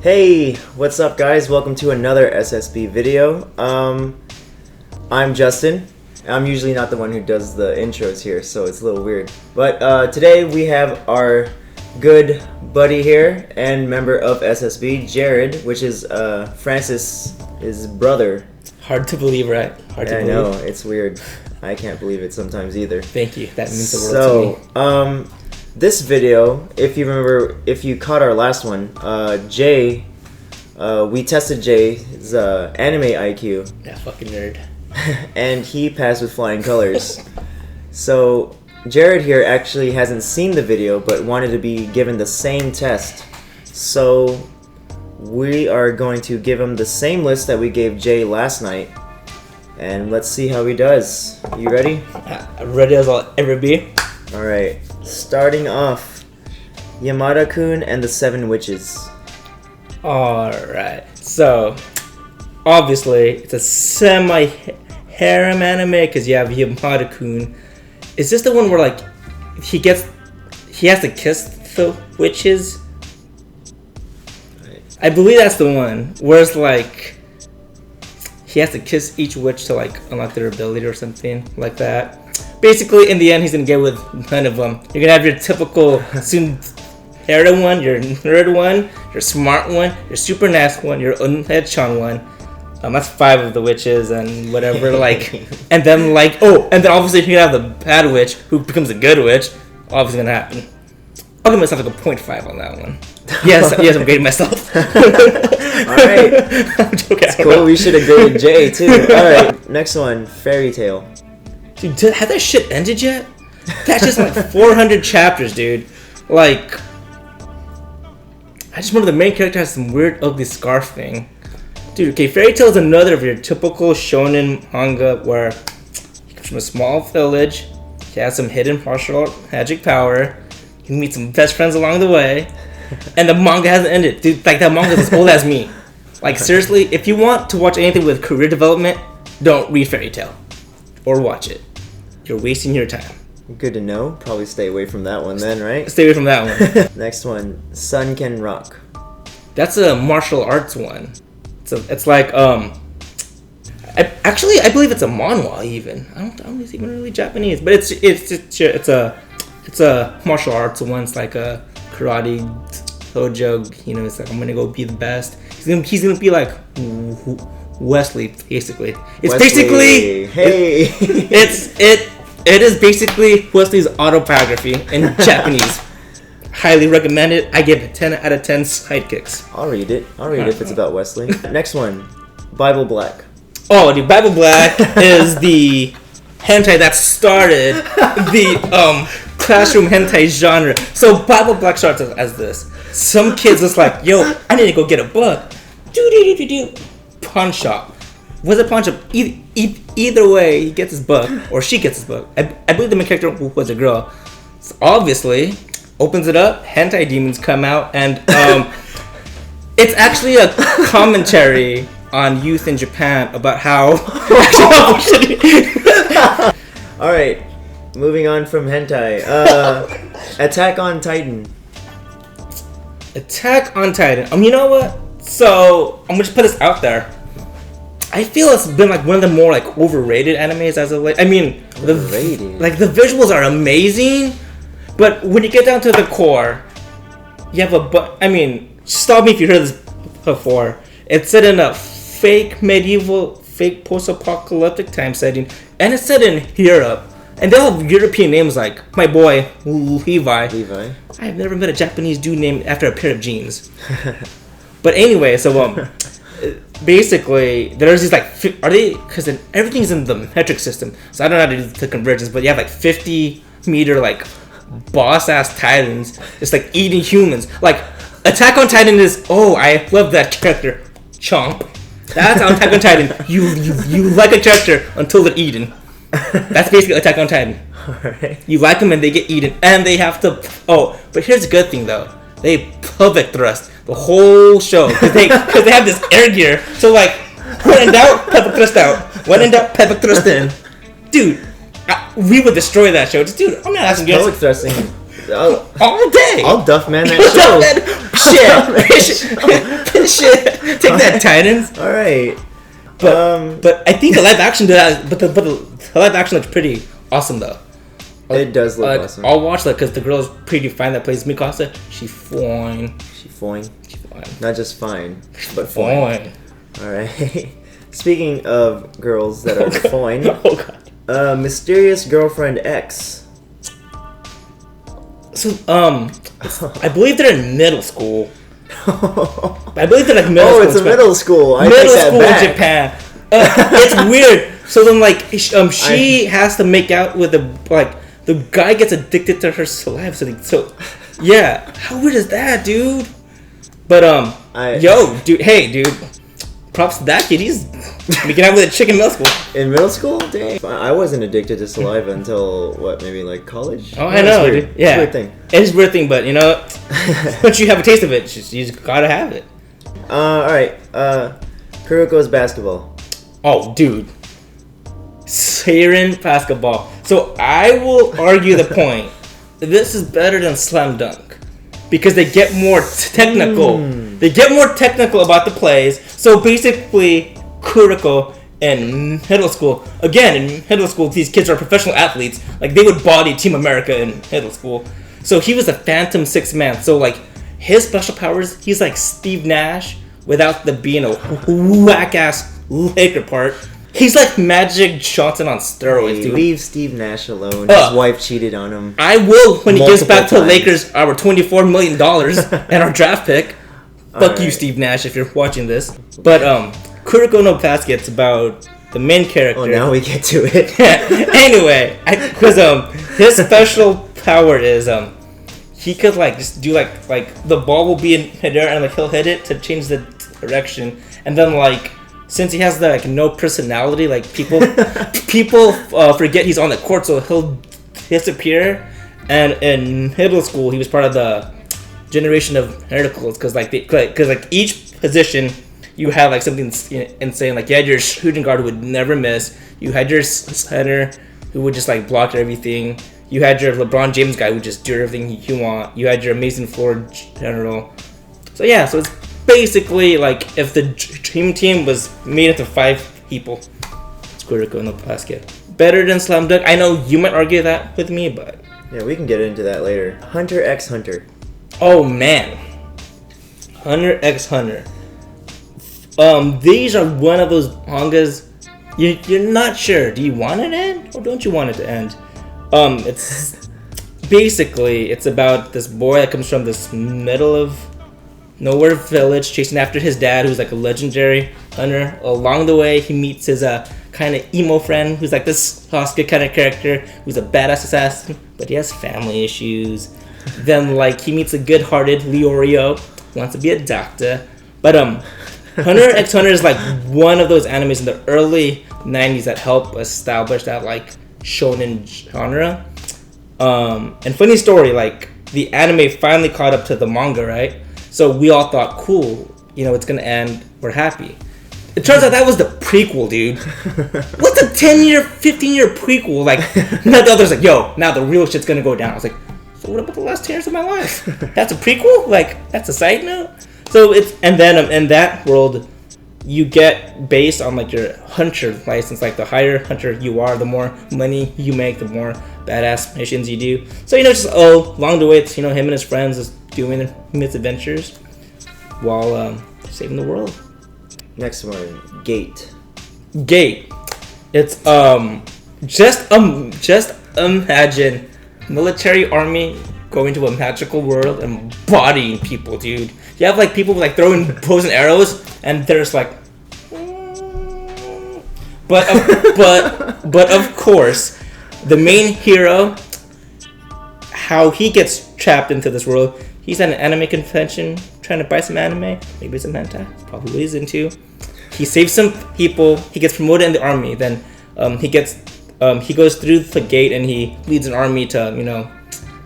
Hey, what's up guys? Welcome to another SSB video. I'm Justin. I'm usually not the one who does the intros here, so it's a little weird. But today we have our good buddy here and member of SSB, Jared, which is Francis' brother. Hard to believe, right? Hard to believe. I know, it's weird. I can't believe it sometimes either. Thank you. That means the world to me. This video, if you remember, if you caught our last one, Jay, we tested Jay's anime IQ. Yeah, fucking nerd. And he passed with flying colors. So Jared here actually hasn't seen the video, but wanted to be given the same test. So we are going to give him the same list that we gave Jay last night. And let's see how he does. You ready? Ready as I'll ever be. Alright, starting off, Yamada-kun and the Seven Witches. Alright, so obviously it's a semi-harem anime because you have Yamada-kun. Is this the one where like he has to kiss the witches? I believe that's the one where it's like he has to kiss each witch to like unlock their ability or something like that. Basically, in the end, he's gonna get with none of them. You're gonna have your typical Tsundere one, your nerd one, your smart one, your super nice one, your unhead-chan one. That's 5 of the witches and whatever. And then obviously you're gonna have the bad witch who becomes a good witch. Obviously gonna happen. I'll give myself like a 0.5 on that one. Yes, I'm grading myself. Alright. I'm joking. It's cool. We should have graded Jay too. Alright, next one, Fairy Tail. Dude, has that shit ended yet? That's just like 400 chapters, dude. Like, I just remember the main character has some weird, ugly scarf thing. Dude, okay, Fairy Tail is another of your typical shonen manga where he comes from a small village, he has some hidden martial art magic power, he meets some best friends along the way, and the manga hasn't ended. Dude, like that manga is as old as me. Like, seriously, if you want to watch anything with career development, don't read Fairy Tail. Or watch it. You're wasting your time. Good to know. Probably stay away from that one then, right? Stay away from that one. Next one, Sun Can Rock. That's a martial arts one. It's like I believe it's a manhwa even. I don't know if it's even really Japanese, but it's a martial arts one. It's like a karate dojo. You know, it's like I'm gonna go be the best. He's gonna be like Wesley, basically. It's Wesley. basically hey. It is basically Wesley's autobiography in Japanese. Highly recommend it. I give it 10 out of 10 sidekicks. I'll read it if it's about Wesley. Next one, Bible Black. Oh, dude, Bible Black is the hentai that started the classroom hentai genre. So Bible Black starts as this. Some kids is like, yo, I need to go get a book. Do. Pawn shop. Was it pawn shop? Either way, he gets his book, or she gets his book. I believe the main character was a girl. So obviously, opens it up, hentai demons come out, and it's actually a commentary on youth in Japan about how... Alright, moving on from hentai. Attack on Titan. Attack on Titan. You know what? So, I'm gonna just put this out there. I feel it's been like one of the more like overrated animes as of late. I mean, the visuals are amazing, but when you get down to the core, you have stop me if you heard this before. It's set in a fake medieval, fake post-apocalyptic time setting, and it's set in Europe. And they have European names like my boy Levi. I've never met a Japanese dude named after a pair of jeans. But anyway, so basically, there's these because everything's in the metric system, so I don't know how to do the convergence, but you have like 50-meter like boss-ass titans, just like eating humans. Like, Attack on Titan is, I love that character, Chomp. That's how Attack on Titan, you like a character until they're eaten. That's basically Attack on Titan. Alright. You like them and they get eaten, and they have to, but here's the good thing though. They pelvic thrust the whole show because they have this air gear. So like, when in doubt, pelvic thrust out. When in doubt, pelvic thrust in. Dude, we would destroy that show. Dude, I'm not asking you. Pelvic thrusting. All day. I'll duff man that show. Shit. Take that, Titans. All right. But I think the live action the live action looks pretty awesome though. It does look awesome. I'll watch that because the girl is pretty fine that plays Mikasa. She's fine. She fine. Not just fine, but fine. All right. Speaking of girls that are fine, Mysterious Girlfriend X. So I believe they're in middle school. I believe they're like middle school. Oh, it's a middle school. Middle school in Japan. It's weird. So then, like, she has to make out with the guy gets addicted to her saliva. So yeah, how weird is that, dude? But dude, props to that kid. He's making out with a chick in middle school. In middle school? Dang. I wasn't addicted to saliva until, maybe like college? Oh, I know, dude. Yeah. It's a weird thing. It's a weird thing, but, once you have a taste of it, you just gotta have it. Alright. Kuroko's basketball. Oh, dude. Seirin basketball. So, I will argue the point that this is better than Slam Dunk. Because they get more technical. They get more technical about the plays. So basically, Kuroko in middle school. Again, in middle school, these kids are professional athletes. Like, they would body Team America in middle school. So he was a phantom six man. So, like, his special powers, he's like Steve Nash without the being a whack-ass Laker part. He's like Magic Johnson on steroids, dude. Leave Steve Nash alone. His wife cheated on him. I will when he gives back to the Lakers our $24 million and our draft pick. Fuck you, Steve Nash, if you're watching this. But Kuroko no Basket's about the main character. Oh, now we get to it. Anyway, because his special power is he could like just do like the ball will be in midair and like he'll hit it to change the direction, and then like. Since he has the no personality, like people forget he's on the court, so he'll disappear. And in middle school, he was part of the generation of miracles because each position you had like something insane. Like you had your shooting guard who would never miss. You had your center who would just like block everything. You had your LeBron James guy who would just do everything you want. You had your amazing floor general. So yeah, so it's basically like if the dream team was made into 5 people. It's Kuroko no Basket. Better than Slam Dunk. I know you might argue that with me, but yeah, we can get into that later. Hunter x Hunter. Oh man, Hunter x Hunter. These are one of those mangas you're not sure. Do you want it to end or don't you want it to end? It's basically it's about this boy that comes from this middle of nowhere village chasing after his dad, who's like a legendary hunter. Along the way, he meets his kind of emo friend, who's like this Sasuke kind of character, who's a badass assassin, but he has family issues. Then like he meets a good-hearted Leorio, who wants to be a doctor. But Hunter x Hunter is like one of those animes in the early 90s that helped establish that like shonen genre. And funny story, like the anime finally caught up to the manga, right? So we all thought, cool, it's gonna end, we're happy. It turns out that was the prequel, dude. What's a 10-year, 15-year prequel? Like, now the other's like, yo, now the real shit's gonna go down. I was like, so what about the last 10 years of my life? That's a prequel? Like, that's a side note? So and then in that world, you get based on like your hunter license. Like the higher hunter you are, the more money you make, the more badass missions you do. So just along the way, it's him and his friends is doing their misadventures while saving the world. Next one, Gate. It's just imagine military army going to a magical world and bodying people, dude. You have like people like throwing bows and arrows, and they're just like. But of course, the main hero, how he gets trapped into this world. He's at an anime convention trying to buy some anime, maybe some hentai. That's probably what he's into. He saves some people. He gets promoted in the army. Then he goes through the gate and he leads an army to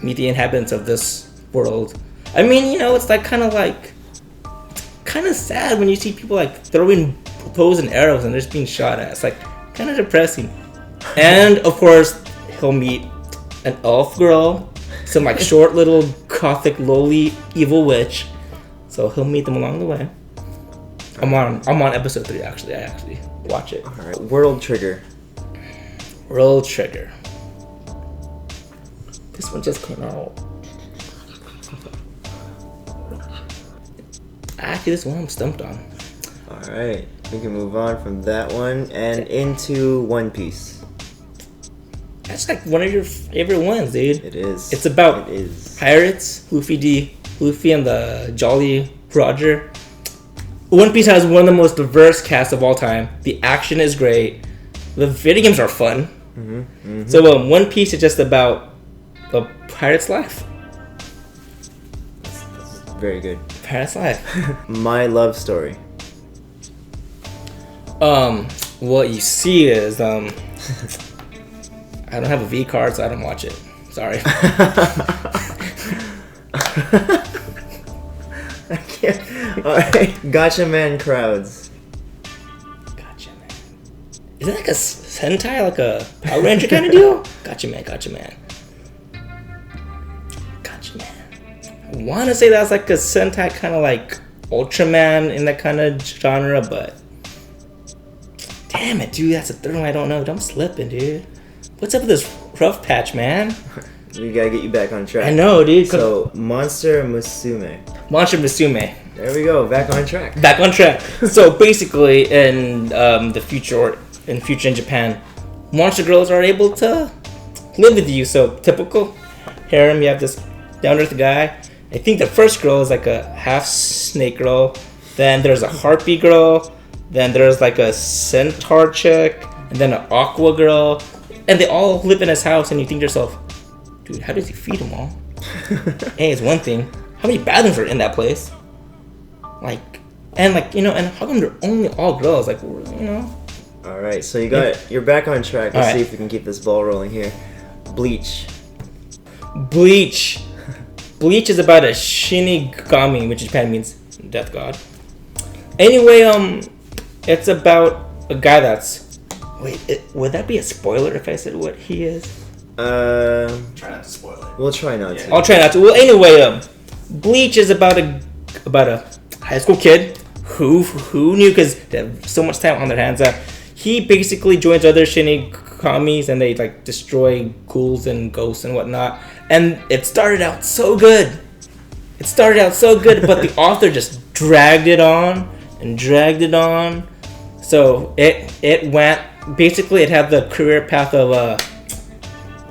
meet the inhabitants of this world. I mean, it's like kind of sad when you see people like throwing bows and arrows and they're just being shot at. It's like kind of depressing. And of course, he'll meet an elf girl some like short little gothic lowly evil witch. So he'll meet them along the way. I'm on episode 3 actually. I actually watch it. All right. World Trigger. World Trigger. This one just came out. Actually, this one I'm stumped on. All right, we can move on from that one and into One Piece. That's like one of your favorite ones, dude. It is. It's about It is. pirates, Luffy and the Jolly Roger. One Piece has one of the most diverse casts of all time. The action is great. The video games are fun. So One Piece is just about a pirate's life. That's very good. Pirate's life. My Love Story. What you see is I don't have a V card, so I don't watch it. Sorry. I can't. All right, Gotcha Man crowds. Gotcha Man. Is it like a Sentai, like a Power Ranger kind of deal? Gotcha Man. Gotcha Man. I want to say that's like a Sentai kind of like Ultraman in that kind of genre, but damn it, dude, that's the third one I don't know. I'm slipping, dude. What's up with this rough patch, man? We gotta get you back on track. I know, dude. So, Monster Musume. Monster Musume. There we go, back on track. Back on track. So basically, in the future, or in Japan, monster girls are able to live with you. So typical harem, you have this down-to-earth guy. I think the first girl is like a half snake girl. Then there's a harpy girl. Then there's like a centaur chick. And then an aqua girl. And they all live in his house. And you think to yourself, dude, how does he feed them all? Hey, it's one thing. How many bathrooms are in that place? And how come they're only all girls? All right, so you're back on track. Let's see if we can keep this ball rolling here. Bleach. Bleach is about a Shinigami, which in Japan means death god. Anyway, it's about a guy that's... would that be a spoiler if I said what he is? Try not to spoil it. We'll try not to. I'll try not to. Well, anyway, Bleach is about a high school kid who knew, because they have so much time on their hands. He basically joins other Shinigamis and they like destroy ghouls and ghosts and whatnot. And it started out so good. But the author just dragged it on. So it went, basically it had the career path of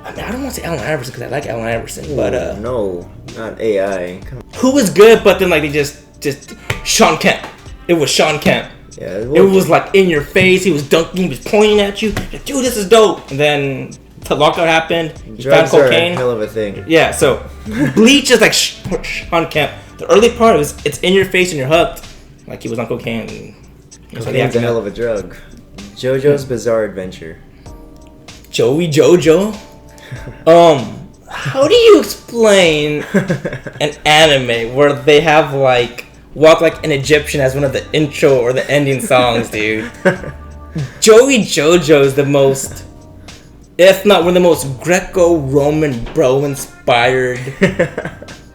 I don't want to say Allen Iverson because I like Allen Iverson, but no, not AI. Who was good, but then like they just Sean Kemp. It was Sean Kemp. Yeah, it was like in your face. He was dunking. He was pointing at you. Like, dude, this is dope. And then the lockout happened. He found drugs are cocaine. a hell of a thing. Yeah. So Bleach is like Sean Kemp. The early part was it's in your face and you're hooked. Like he was on cocaine. Cocaine's a hell of a drug. JoJo's Bizarre Adventure. Joey Jojo. How do you explain an anime where they have like Walk Like an Egyptian as one of the intro or the ending songs, dude? Joey Jojo is the most, if not one of the most Greco-Roman bro-inspired.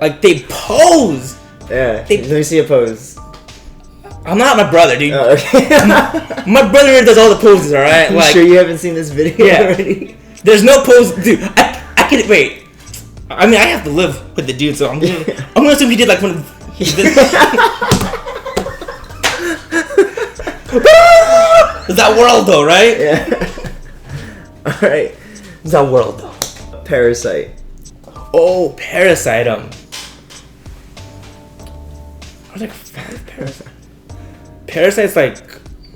Like they pose. Yeah. Let me see a pose. I'm not my brother, dude. Oh, okay. My brother does all the poses, all right? I'm sure you haven't seen this video already. There's no pose, dude. I can wait. I mean, I have to live with the dude, so I'm gonna assume he did like one of. Is that world though, right? Yeah. All right. Is that world though? Parasite. Oh, Parasite. There's like 5 Parasite. Parasite's like,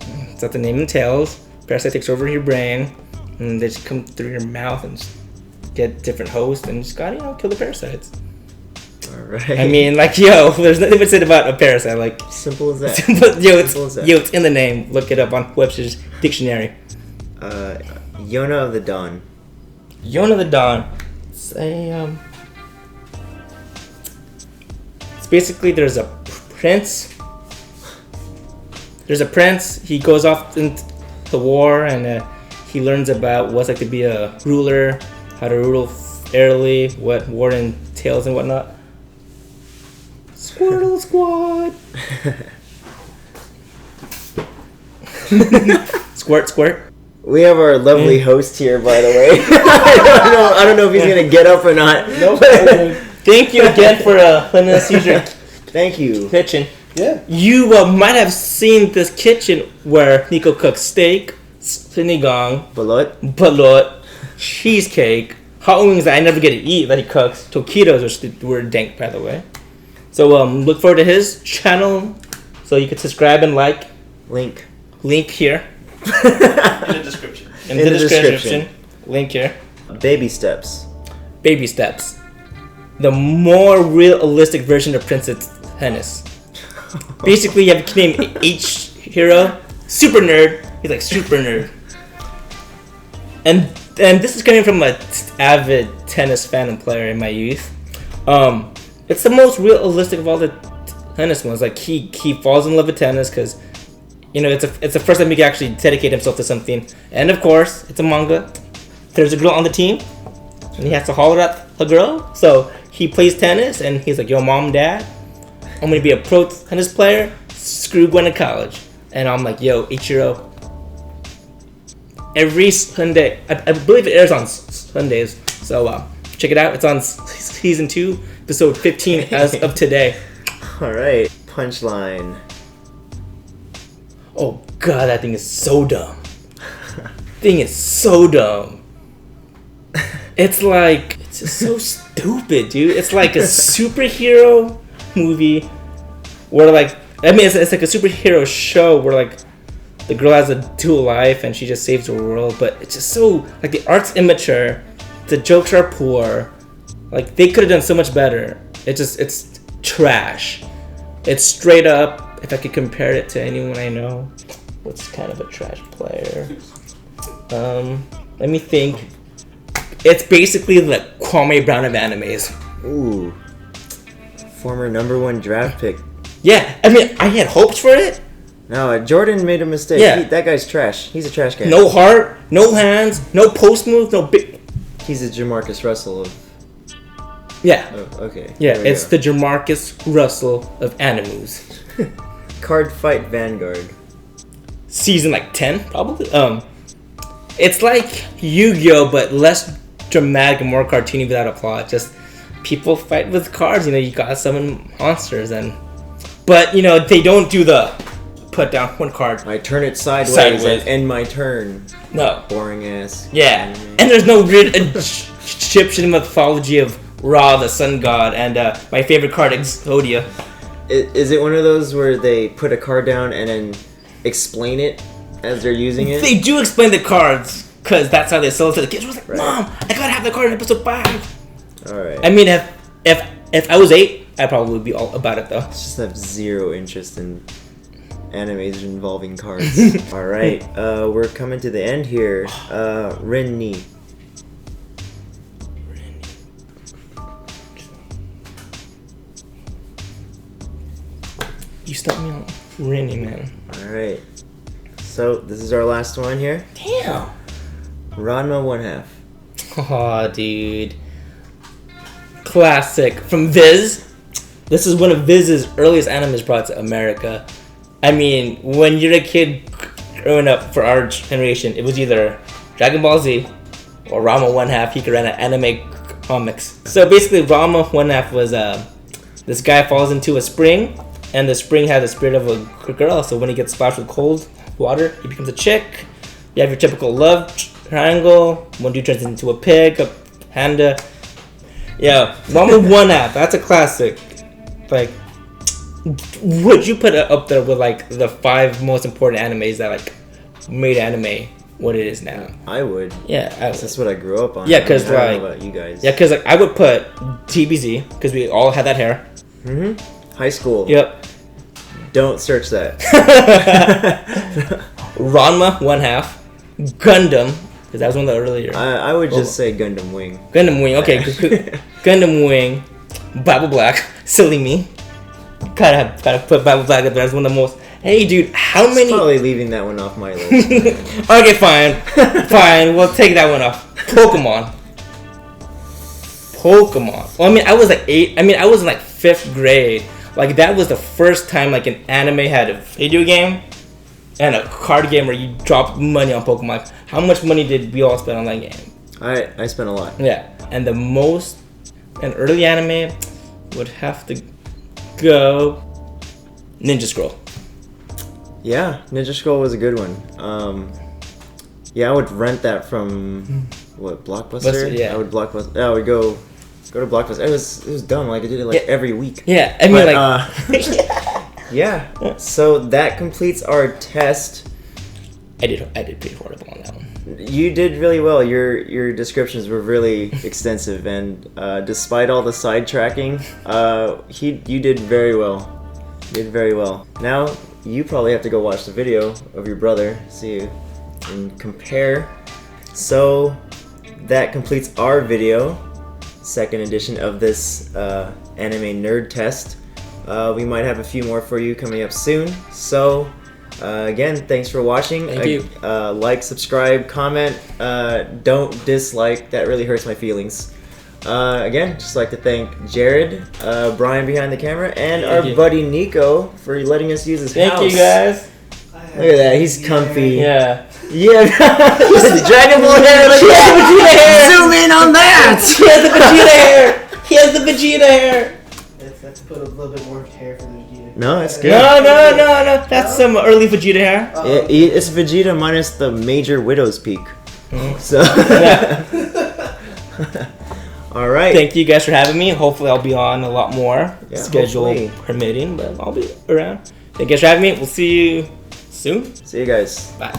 it's what the name entails. Parasite takes over your brain, and they just come through your mouth and just get different hosts, and just gotta kill the parasites. All right. I mean, like, there's nothing to say about a parasite. Like, simple as that. It's in the name. Look it up on Webster's dictionary. Yona of the Dawn. Yona of the Dawn. It's basically there's a prince. He goes off into the war and he learns about what's like to be a ruler, how to rule Airly, what Warden Tails and whatnot. Squirtle Squad. Squirt. We have our lovely host here, by the way. I don't know if he's gonna get up or not. No. Thank you again for letting us use your Thank you. kitchen. Yeah. You might have seen this kitchen where Nikko cooks steak, sinigang, balut, cheesecake, hot wings that I never get to eat that he cooks, taquitos, which were dank, by the way. So look forward to his channel, so you can subscribe and like. Link here. In the description. In the description. Link here. Baby steps. Baby steps. The more realistic version of Princess Tennis. Basically, you have to name each hero. Super nerd. He's like super nerd. And this is coming from an avid tennis fan and player in my youth. It's the most realistic of all the tennis ones. Like he falls in love with tennis because it's the first time he can actually dedicate himself to something. And of course, it's a manga. There's a girl on the team, and he has to holler at the girl. So he plays tennis, and he's like, "Yo, mom, dad, I'm gonna be a pro tennis player. Screw going to college." And I'm like, "Yo, Ichiro." Every Sunday, I believe it airs on Sundays. So check it out. It's on season 2, episode 15 as of today. All right, punchline. Oh god, that thing is so dumb. Thing is so dumb. It's just so stupid, dude. It's like a superhero movie where it's like a superhero show where like the girl has a dual life and she just saves the world, but it's just so like the art's immature, the jokes are poor. Like they could have done so much better. It's trash. It's straight up. If I could compare it to anyone I know, what's kind of a trash player? Let me think. It's basically the Kwame Brown of animes. Ooh. Former #1 draft pick. Yeah, I mean, I had hopes for it. No, Jordan made a mistake. Yeah. That guy's trash. He's a trash guy. No heart, no hands, no post move, no big. He's a Jamarcus Russell of... Yeah. Oh, okay. Yeah, There we it's go. the Jamarcus Russell of animes. Card Fight Vanguard. Season like 10, probably. It's like Yu-Gi-Oh, but less dramatic and more cartoony without a plot. Just people fight with cards. You gotta summon monsters, but they don't do the put down one card. I turn it sideways. and end my turn. No. Boring ass. Yeah, and there's no real Egyptian mythology of Ra, the sun god, and my favorite card, Exodia. Is it one of those where they put a card down and then explain it as they're using it? They do explain the cards because that's how they sell it to the kids. I was like, Right. Mom, I gotta have the card in episode 5. All right. I mean, if I was 8, I'd probably be all about it though. I just have zero interest in animes involving cards. All right, we're coming to the end here. Renni. You stumped me on Rennie, man. All right. So this is our last one here. Damn. Ranma 1/2. Aw, dude. Classic. From Viz. This is one of Viz's earliest animes brought to America. I mean, when you're a kid growing up for our generation, it was either Dragon Ball Z or Ranma 1/2 Hikarena anime comics. So basically, Ranma 1/2 was this guy falls into a spring, and the spring had the spirit of a girl. So when he gets splashed with cold water, he becomes a chick. You have your typical love triangle. One dude turns into a pig, a panda. Yeah, Ranma 1/2. That's a classic. Like, would you put it up there with like the 5 most important animes that like made anime what it is now? I would. Yeah, That's what I grew up on. Yeah, 'cause, I don't like- know about you guys. yeah, because like I would put TBZ because we all had that hair. Mm-hmm. High school. Yep. Don't search that. Ranma 1/2, Gundam because that was one of the earlier. I would just say Gundam Wing. Gundam Wing. Okay, Gundam Wing, Bible Black, silly me. Gotta put Bible Black up there as one of the most. Hey, dude, how many? Probably leaving that one off my list. Okay, fine, fine. We'll take that one off. Pokemon. Pokemon. Well, I mean, I was like 8. I mean, I was in like 5th grade. Like that was the first time like an anime had a video game and a card game where you dropped money on Pokemon. Like, how much money did we all spend on that game? I spent a lot. Yeah, and the most an early anime would have to go Ninja Scroll. Yeah, Ninja Scroll was a good one. Yeah, I would rent that from what, Blockbuster? Yeah. I would Blockbuster. I would go to Blockbuster. It was dumb. Like I did it like every week. Yeah, I mean yeah. So that completes our test. I did pretty horrible on that one. You did really well. Your descriptions were really extensive, and despite all the sidetracking, you did very well. You did very well. Now you probably have to go watch the video of your brother, see and compare. So that completes our video, second edition of this anime nerd test. We might have a few more for you coming up soon. So again, thanks for watching. Thank you. Like, subscribe, comment. Don't dislike. That really hurts my feelings. Again, just like to thank Jared, Brian behind the camera, and our buddy Nikko for letting us use his house. Thank you guys. Look at that, he's comfy. Yeah. Yeah. Dragon Ball hair. He has the Vegeta hair. Zoom in on that. He has the Vegeta hair. He has the Vegeta hair. Let's put a little bit more hair for the Vegeta. No, it's good. No. That's some early Vegeta hair. It's Vegeta minus the major Widow's Peak. So. All right. Thank you guys for having me. Hopefully, I'll be on a lot more, schedule hopefully. permitting, but I'll be around. Thank you guys for having me. We'll see you soon. See you guys. Bye.